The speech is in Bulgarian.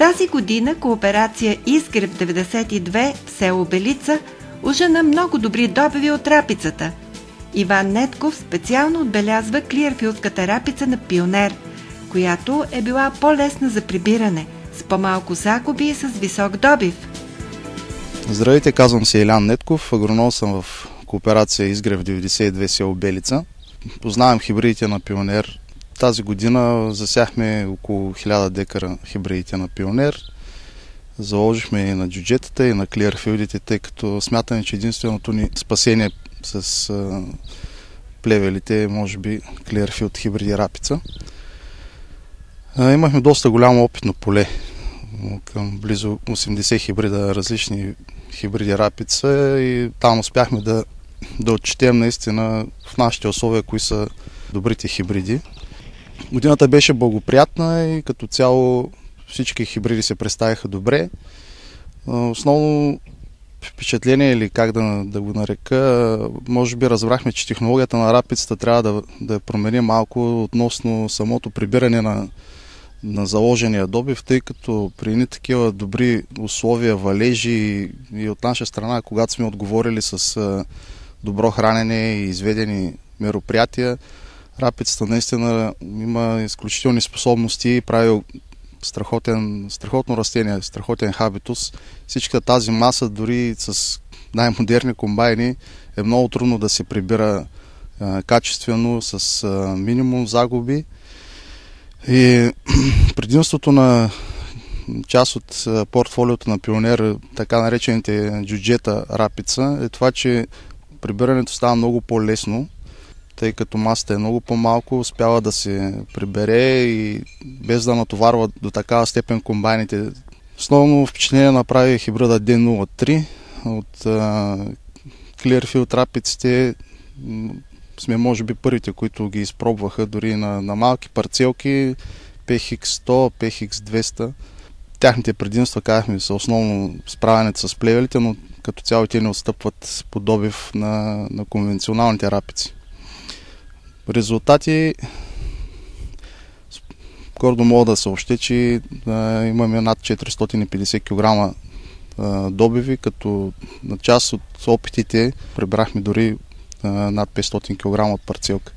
Тази година кооперация Изгрев 92 в село Белица ужена много добри добиви от рапицата. Иван Нетков специално отбелязва клиерфилдската рапица на Пионер, която е била по-лесна за прибиране, с по-малко загуби и с висок добив. Здравейте, казвам се Илян Нетков, агроном съм в кооперация Изгрев 92 село Белица. Познавам хибридите на Пионер. Тази година засяхме около 1000 декара хибридите на Пионер. Заложихме и на джуджетата, и на клиерфилдите, тъй като смятаме, че единственото ни спасение с плевелите е, може би, клиерфилд хибриди рапица. Имахме доста голямо опитно поле, към близо 80 хибрида, различни хибриди рапица, и там успяхме да отчетем наистина в нашите условия кои са добрите хибриди. Годината беше благоприятна и като цяло всички хибриди се представиха добре. Основно впечатление, или как да го нарека, може би разбрахме, че технологията на рапицата трябва да промени малко относно самото прибиране на заложения добив, тъй като при едни такива добри условия, валежи и от наша страна, когато сме отговорили с добро хранене и изведени мероприятия, рапицата наистина има изключителни способности и прави страхотно растение, страхотен хабитус. Всичката тази маса, дори с най-модерни комбайни, е много трудно да се прибира качествено, с минимум загуби. И предимството на част от портфолиото на Пионер, така наречените джуджета рапица, е това, че прибирането става много по-лесно, тъй като масата е много по-малко, успява да се прибере и без да натоварва до такава степен комбайните. Основно впечатление направи хибрида D03 от Clearfield рапиците. Сме може би първите, които ги изпробваха дори на малки парцелки, PX100, PX200. Тяхните предимства, казахме, са основно справянето с плевелите, но като цяло те не отстъпват по добив на конвенционалните рапици. Резултати гордо мога да съобщя, че имаме над 450 кг добиви, като на част от опитите прибрахме дори над 500 кг от парцелка.